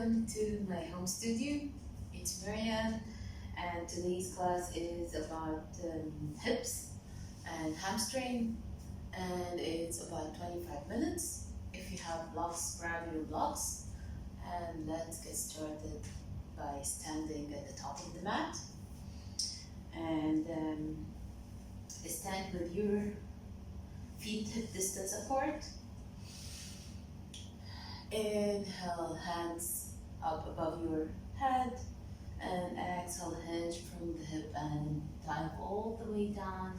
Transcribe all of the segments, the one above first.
welcome to my home studio. It's Marianne, and today's class is about hips and hamstring, and it's about 25 minutes. If you have blocks, grab your blocks, and let's get started by standing at the top of the mat. And stand with your feet hip distance apart. Inhale, hands up above your head, and exhale, hinge from the hip and dive all the way down.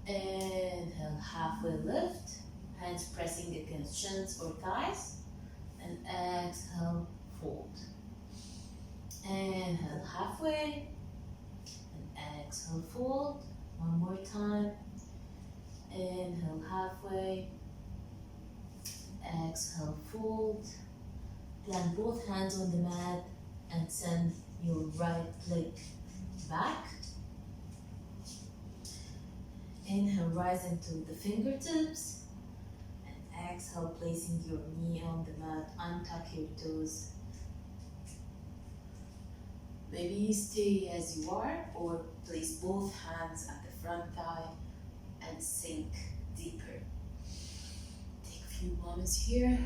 Inhale, halfway lift, hands pressing against shins or thighs, and exhale, fold. Inhale, halfway, and exhale, fold. One more time. Inhale, halfway. Exhale, fold. Plant both hands on the mat and send your right leg back. Inhale, rise into the fingertips. And exhale, placing your knee on the mat. Untuck your toes. Maybe stay as you are, or place both hands at the front thigh and sink deeper. Few moments here.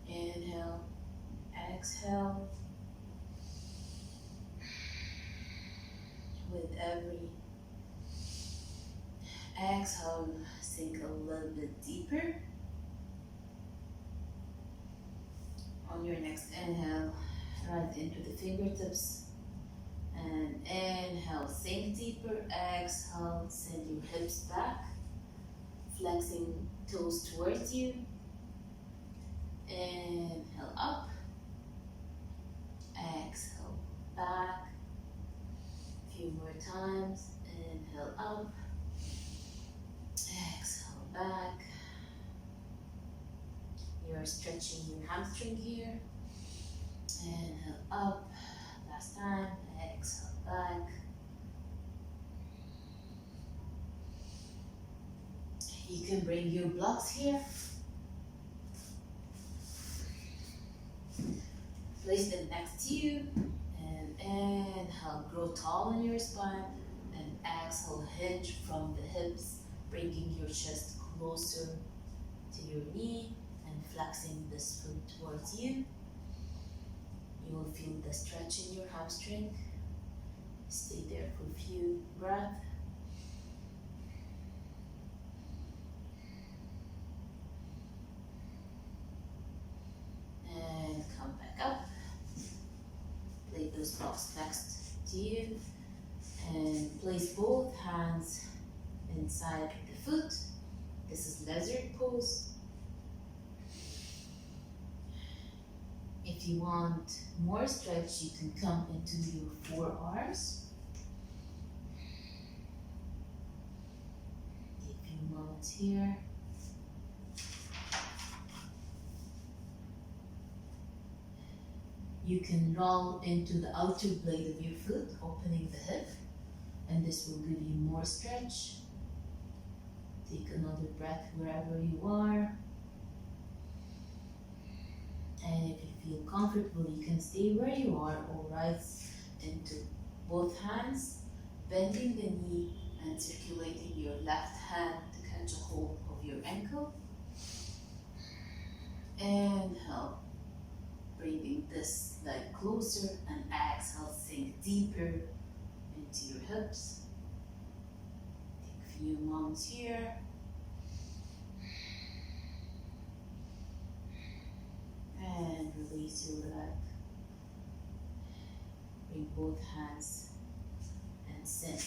Inhale, exhale. With every exhale, sink a little bit deeper. On your next inhale, right into the fingertips. And inhale, sink deeper. Exhale, send your hips back. Flexing toes towards you. Inhale up. Exhale back. A few more times. Inhale up. Exhale back. You're stretching your hamstring here. Inhale up. Last time. Exhale back. You can bring your blocks here. Place them next to you. And inhale, grow tall in your spine. And exhale, hinge from the hips, bringing your chest closer to your knee and flexing this foot towards you. You will feel the stretch in your hamstring. Stay there for a few breaths. Blocks next to you, and place both hands inside the foot. This is lizard pose. If you want more stretch, you can come into your forearms. Take a few moments here. You can roll into the outer blade of your foot, opening the hip, and this will give you more stretch. Take another breath wherever you are. And if you feel comfortable, you can stay where you are or rise into both hands, bending the knee and circulating your left hand to catch a hold of your ankle. Inhale. Bringing this leg closer, and exhale, sink deeper into your hips. Take a few moments here. And release your leg. Bring both hands and send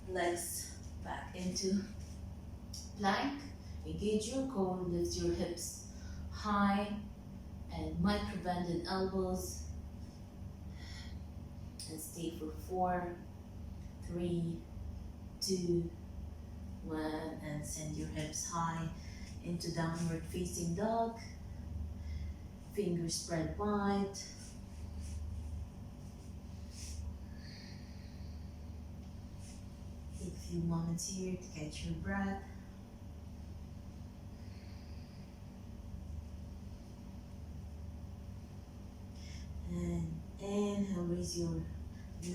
legs back into plank. Engage your core, lift your hips high. And micro bend in elbows, and stay for 4, 3, 2, 1, and send your hips high into downward facing dog. Fingers spread wide. Take a few moments here to catch your breath. raise your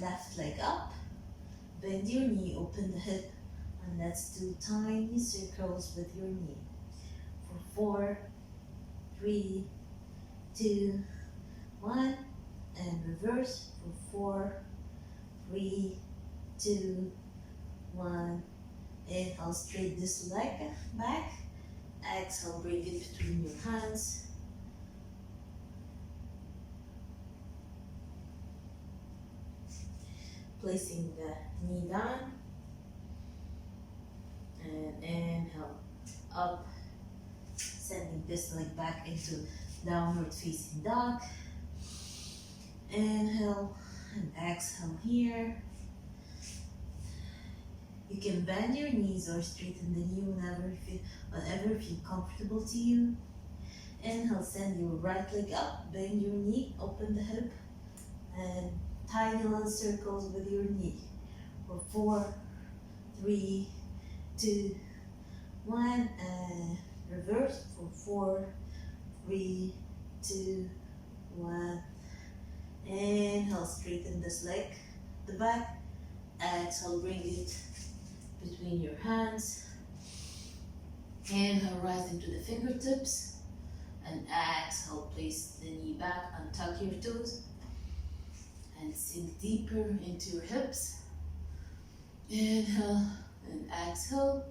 left leg up, bend your knee, open the hip, and let's do tiny circles with your knee. For 4, 3, 2, 1, and reverse for 4, 3, 2, 1. Inhale, straight this leg back. Exhale, bring it between your hands. Placing the knee down. And inhale, up. Sending this leg back into downward facing dog. Inhale and exhale here. You can bend your knees or straighten the knee whatever feels comfortable to you. Inhale, send your right leg up, bend your knee, open the hip, and tiny little circles with your knee. For 4, 3, 2, 1, and reverse for 4, 3, 2, 1. Inhale, straighten this leg, the back. Exhale, bring it between your hands. Inhale, rise into the fingertips. And exhale, place the knee back and tuck your toes. And sink deeper into your hips. Inhale and exhale.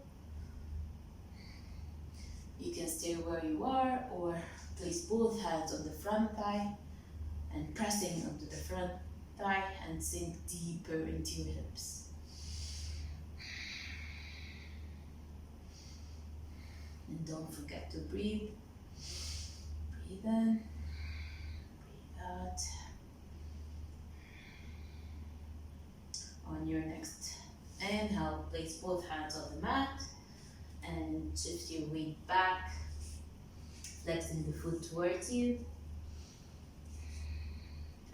You can stay where you are or place both hands on the front thigh and pressing onto the front thigh and sink deeper into your hips. And don't forget to breathe. Breathe in, breathe out. On your next inhale, place both hands on the mat and shift your weight back, flexing the foot towards you.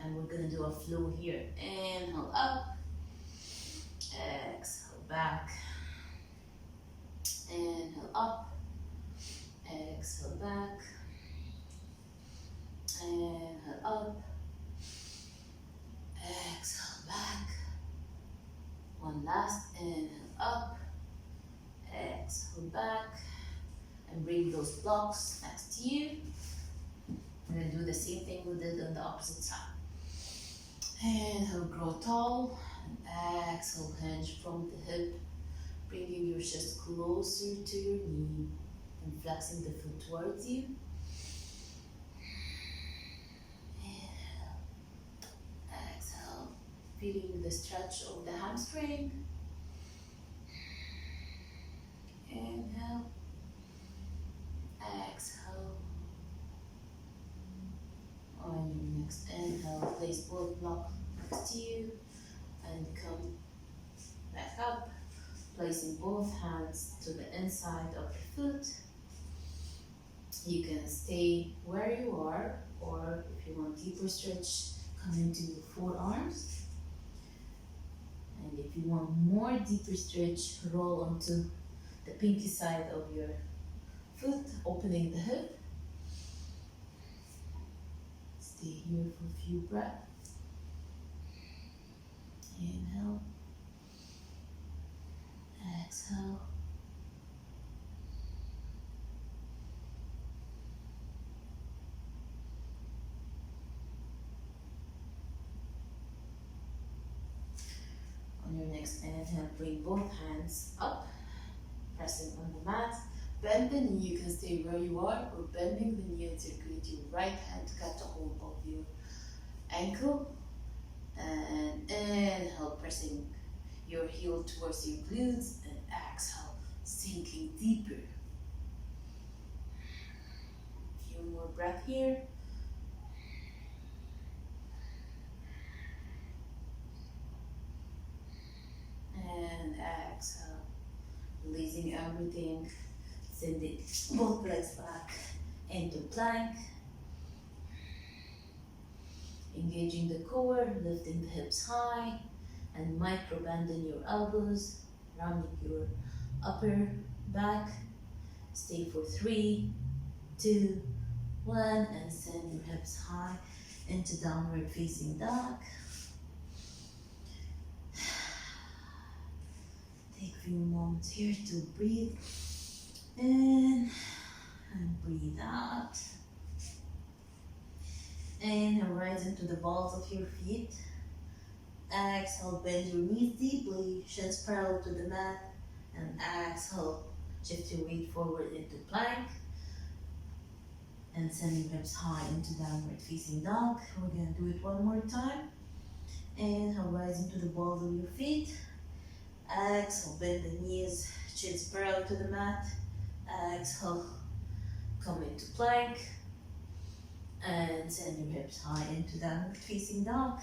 And we're going to do a flow here. Inhale up, exhale back, inhale up, exhale back, inhale up, exhale back. One last, inhale up, exhale back, and bring those blocks next to you. We're going to do the same thing we did on the opposite side. Inhale, grow tall, and exhale, hinge from the hip, bringing your chest closer to your knee and flexing the foot towards you. Inhale, exhale, feeling the stretch of the hamstring. Inhale, exhale. On your next inhale, place both blocks next to you and come back up, placing both hands to the inside of the foot. You can stay where you are, or if you want deeper stretch, come into your forearms. And if you want more deeper stretch, roll onto the pinky side of your foot, opening the hip. Stay here for a few breaths. Inhale. Exhale. On your next inhale, bring both hands up, pressing on the mat. Bend the knee, you can stay where you are, or bending the knee and circulate your right hand to catch a hold of your ankle. And inhale, pressing your heel towards your glutes, and exhale, sinking deeper. A few more breaths here. And exhale, releasing everything. Send it both legs back into plank. Engaging the core, lifting the hips high, and micro bending your elbows, rounding your upper back. Stay for 3, 2, 1, and send your hips high into downward facing dog. few moments here to breathe in and breathe out. Inhale, rise into the balls of your feet. Exhale, bend your knees deeply, shins parallel to the mat. And exhale, shift your weight forward into plank. And send your hips high into downward facing dog. We're gonna do it one more time. Inhale, rise into the balls of your feet. Exhale, bend the knees, shins parallel to the mat. Exhale, come into plank. And send your hips high into downward facing dog.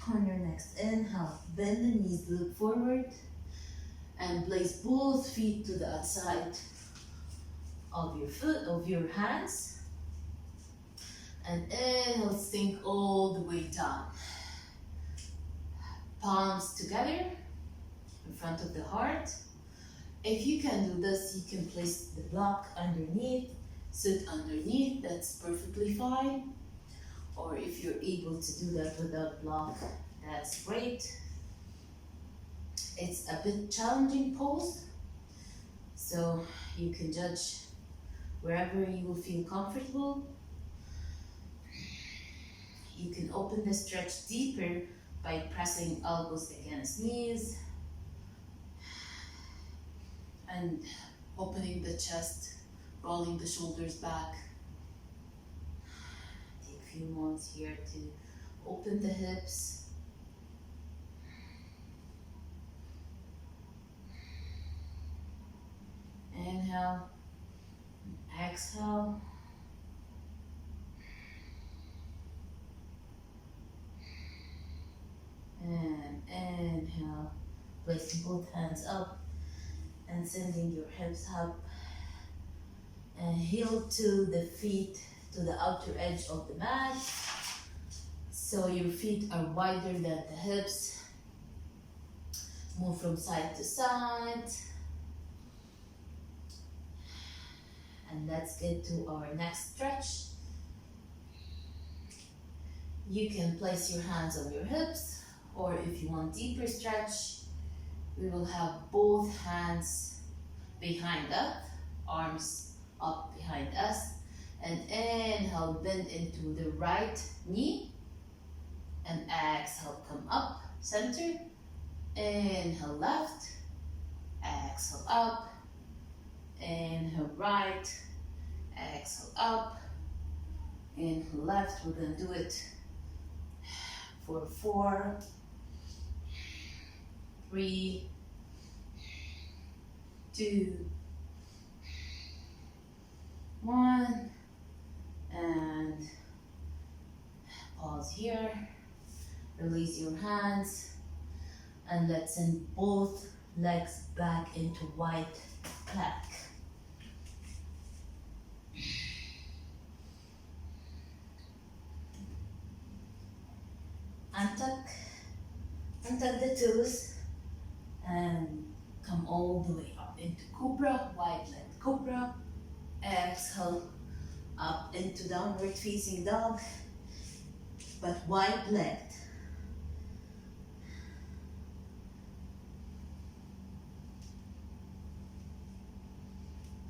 On your next inhale, bend the knees, look forward. And place both feet to the outside of your foot, of your hands. And inhale, sink all the way down. Palms together in front of the heart. If you can do this, you can place the block underneath, sit underneath, that's perfectly fine. Or if you're able to do that without block, that's great. It's a bit challenging pose, so you can judge wherever you will feel comfortable. You can open the stretch deeper by pressing elbows against knees and opening the chest, rolling the shoulders back. Take a few moments here to open the hips. Inhale, exhale. And inhale, placing both hands up and sending your hips up. And heel to the feet, to the outer edge of the mat. So your feet are wider than the hips. Move from side to side. And let's get to our next stretch. You can place your hands on your hips, or if you want deeper stretch, we will have both hands behind us, arms up behind us, and inhale, bend into the right knee, and exhale, come up, center, inhale, left, exhale, up, inhale, right, exhale, up, inhale, left. We're gonna do it for 4, 3, 2, 1, and pause here. Release your hands, and let's send both legs back into wide plank. Untuck the toes and come all the way up into cobra, wide legged cobra. Exhale, up into downward facing dog, but wide legged.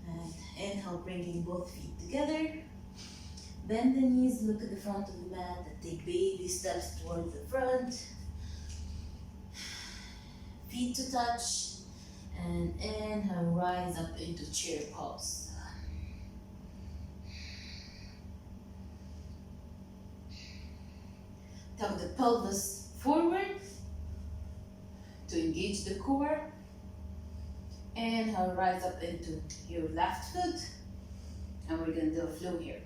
And inhale, bringing both feet together. Bend the knees, look at the front of the mat, and take baby steps towards the front. Feet to touch, and inhale, rise up into chair pose. Tuck the pelvis forward to engage the core. Inhale, rise up into your left foot, and we're gonna do a flow here.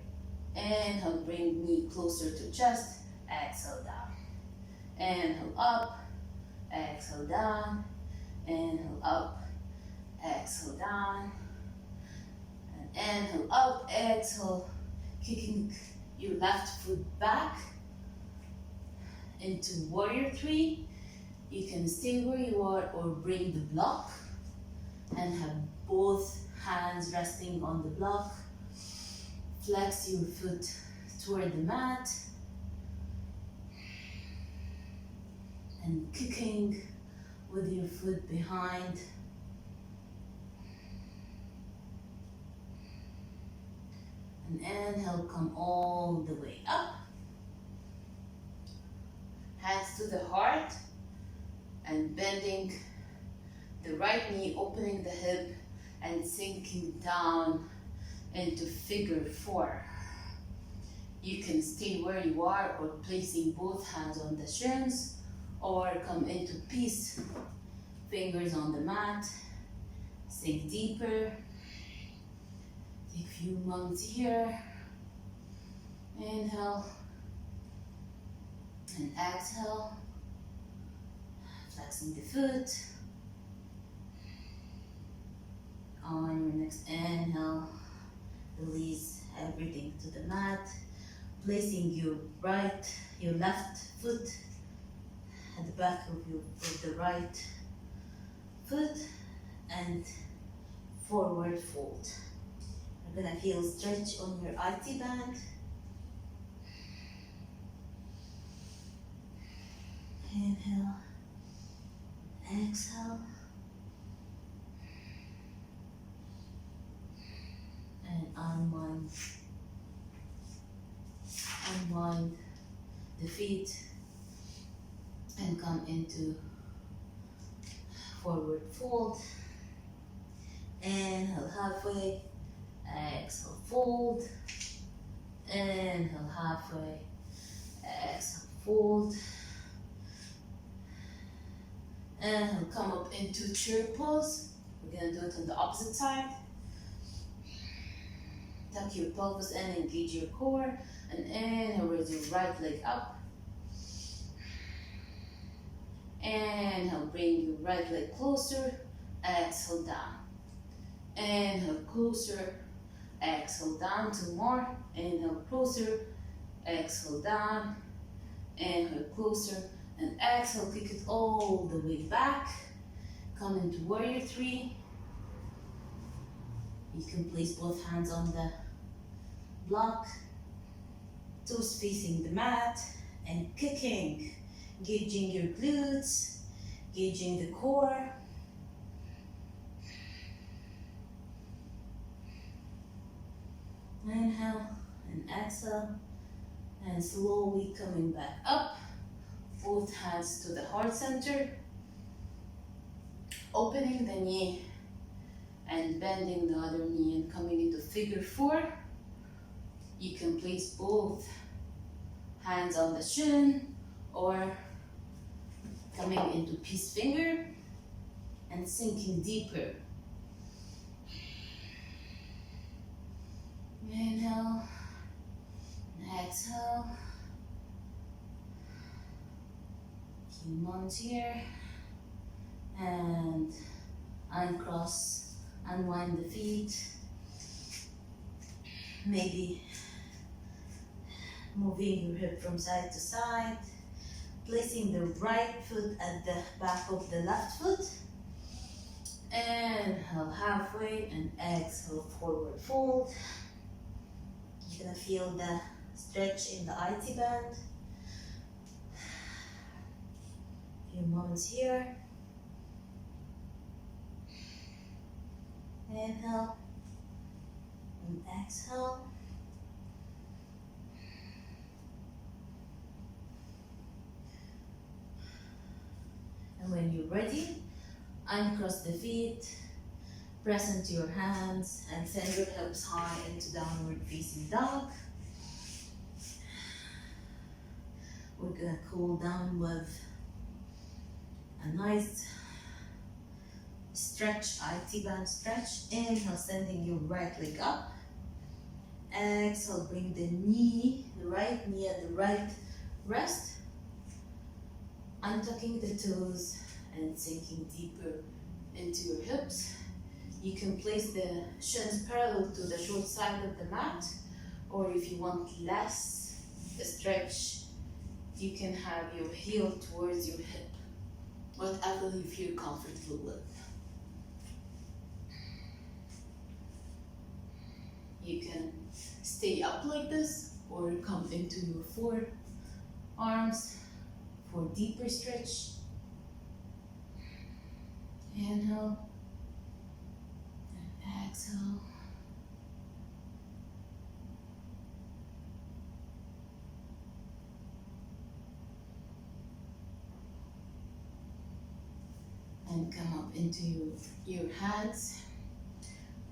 Inhale, bring knee closer to chest, exhale down. Inhale up, exhale down, inhale up, exhale down, and inhale up, exhale, kicking your left foot back into warrior 3. You can stay where you are or bring the block and have both hands resting on the block. Flex your foot toward the mat and kicking with your foot behind. And inhale, come all the way up. Hands to the heart and bending the right knee, opening the hip and sinking down into figure four. You can stay where you are or placing both hands on the shins, or come into peace, fingers on the mat, sink deeper. Take a few moments here. Inhale and exhale, flexing the foot. On your next inhale, release everything to the mat, placing your left foot at the back of the right foot and forward fold. You're gonna feel stretch on your IT band. Inhale, exhale, and unwind the feet and come into forward fold. Inhale halfway, exhale fold. Inhale halfway, exhale fold. Inhale, come up into chair pose. We're gonna do it on the opposite side. Tuck your pelvis in, engage your core, and inhale, raise your right leg up. Inhale, bring your right leg closer, exhale down. Inhale, closer, exhale down, two more. Inhale, closer, exhale down. Inhale, closer, and exhale, kick it all the way back. Come into warrior three. You can place both hands on the block, toes facing the mat, and kicking, engaging your glutes, engaging the core. Inhale and exhale, and slowly coming back up. Both hands to the heart center, opening the knee and bending the other knee and coming into figure four. You can place both hands on the shin or coming into peace finger and sinking deeper. Inhale and exhale. Few moments here, and uncross, unwind the feet, maybe moving your hip from side to side, placing the right foot at the back of the left foot. Inhale halfway and exhale forward fold. You're gonna feel the stretch in the IT band. Few moments here. Inhale and exhale. And when you're ready, uncross the feet, press into your hands, and send your hips high into downward facing dog. We're gonna cool down with a nice stretch, IT band stretch. Inhale, sending your right leg up. Exhale, bring the knee, the right knee at the right wrist. Untucking the toes and sinking deeper into your hips. You can place the shins parallel to the short side of the mat, or if you want less stretch, you can have your heel towards your hip, whatever you feel comfortable with. You can stay up like this or come into your forearms for deeper stretch. Inhale and exhale. And come up into your hands.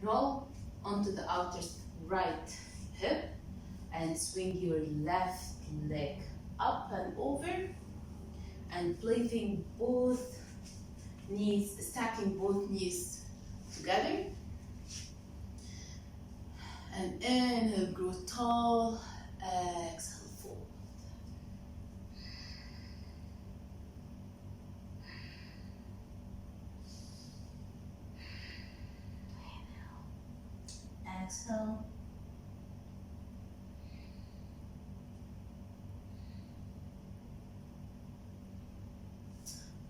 Roll onto the outer right hip and swing your left leg up and over and placing both knees, stacking both knees together. And inhale, grow tall, exhale, fold. Exhale.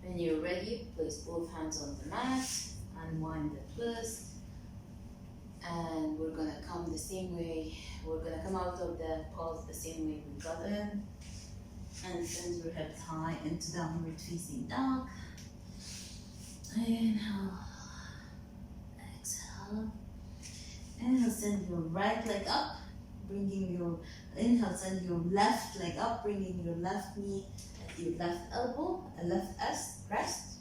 When you're ready, place both hands on the mat, unwind the twist, and we're gonna come the same way. We're gonna come out of the pose the same way we got in, And send your hips high into downward facing dog. Inhale. Exhale. Inhale, send your right leg up, bringing your, inhale, send your left leg up, bringing your left knee at your left elbow, a left rest.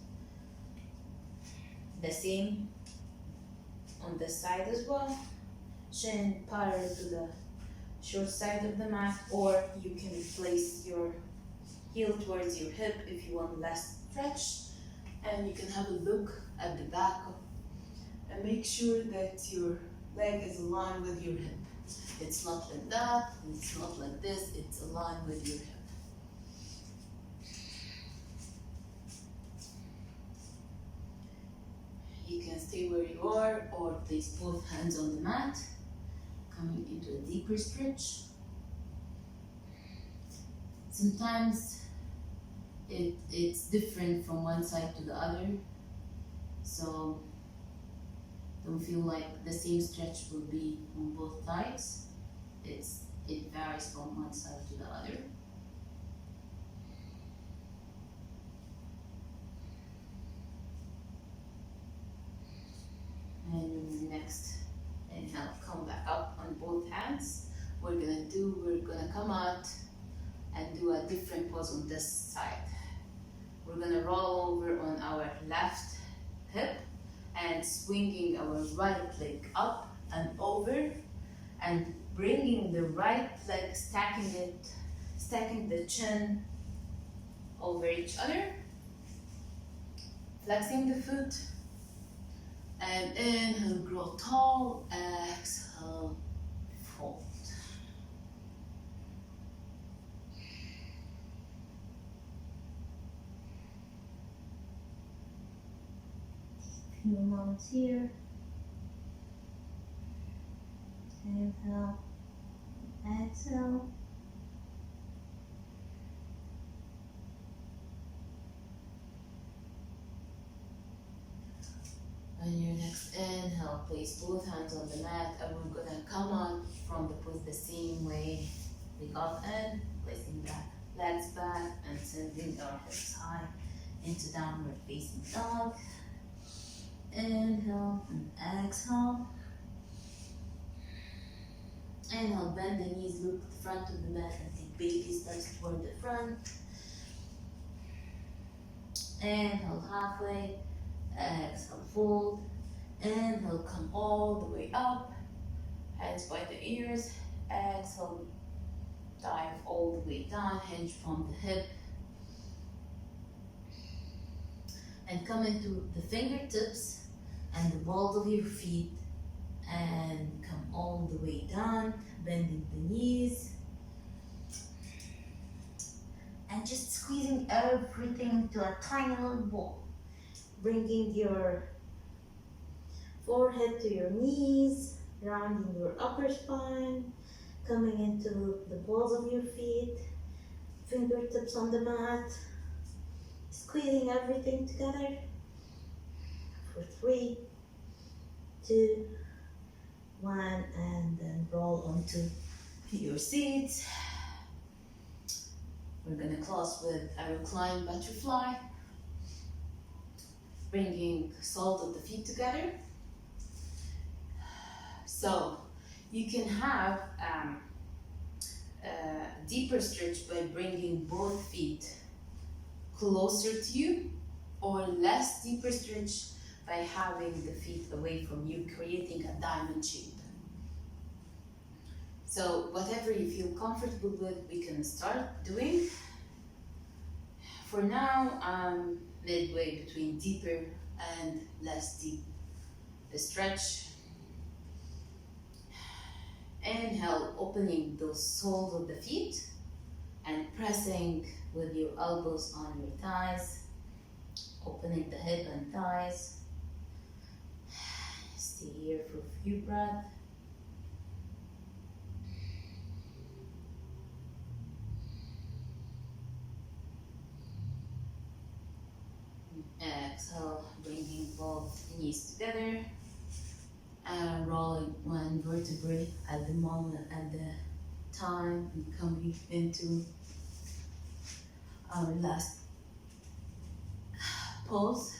the same on this side as well. Shin parallel to the short side of the mat, or you can place your heel towards your hip if you want less stretch, and you can have a look at the back and make sure that your leg is aligned with your hip. It's not like that, it's not like this, it's aligned with your hip. You can stay where you are or place both hands on the mat, coming into a deeper stretch. Sometimes it's different from one side to the other, so don't feel like the same stretch will be on both sides. It varies from one side to the other. And next, inhale, come back up on both hands. We're gonna come out and do a different pose on this side. We're gonna roll over on our left hip and swinging our right leg up and over and bringing the right leg, stacking the chin over each other, flexing the foot, and inhale, grow tall, exhale, fold. Few moments here. Inhale, exhale. On your next inhale, place both hands on the mat, and we're gonna come out from the pose the same way we got in, placing the legs back and sending our hips high Into downward facing dog. Inhale and exhale. Inhale, bend the knees, look at the front of the mat and take baby steps toward the front. Inhale halfway, exhale fold. Inhale, come all the way up, hands by the ears, exhale, dive all the way down, hinge from the hip, and come into the fingertips and the balls of your feet and come all the way down, bending the knees and just squeezing everything into a tiny little ball, bringing your forehead to your knees, rounding your upper spine, coming into the balls of your feet, fingertips on the mat, squeezing everything together for 3, 2, 1, and then roll onto your seats. We're gonna close with a reclined butterfly. bringing soles of the feet together. So you can have a deeper stretch by bringing both feet closer to you, or less deeper stretch by having the feet away from you, creating a diamond shape. So whatever you feel comfortable with, we can start doing. For now, I'm midway between deeper and less deep. The stretch. Inhale, opening those soles of the feet and pressing with your elbows on your thighs, opening the hip and thighs. Stay here for a few breaths. Exhale, bringing both knees together and rolling one vertebrae at the moment, at the time, and coming into our last pose.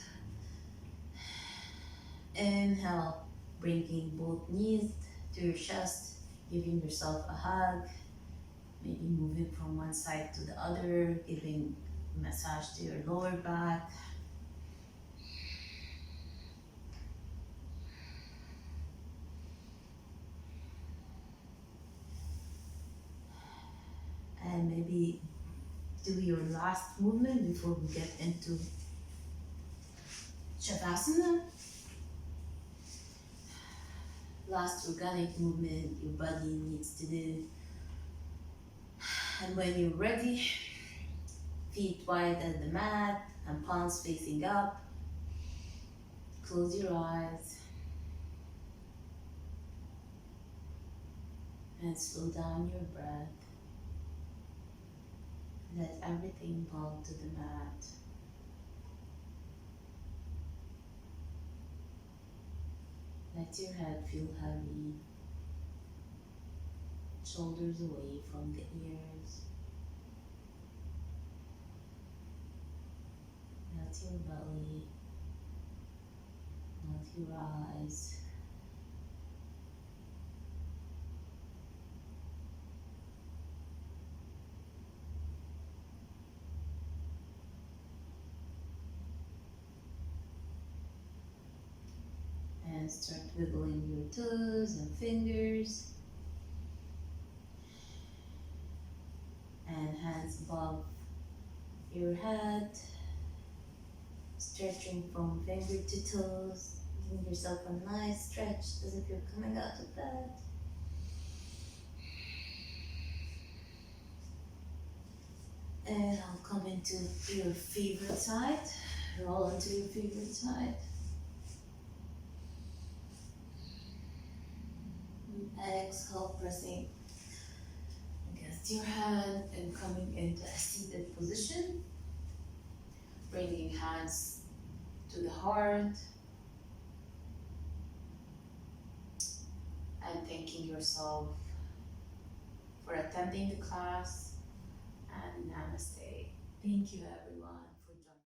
Inhale, bringing both knees to your chest, giving yourself a hug, maybe moving from one side to the other, giving a massage to your lower back. And maybe do your last movement before we get into Shavasana. Last organic movement your body needs to do. And when you're ready, feet wide at the mat and palms facing up. Close your eyes and slow down your breath. Let everything fall to the mat. Let your head feel heavy, shoulders away from the ears. Melt your belly, melt your eyes. And start wiggling your toes and fingers. And hands above your head. Stretching from finger to toes. Giving yourself a nice stretch as if you're coming out of bed. And I'll come into your favorite side. Roll into your favorite side. Exhale, pressing against your hand and coming into a seated position. Bringing hands to the heart. And thanking yourself for attending the class. And namaste. Thank you, everyone.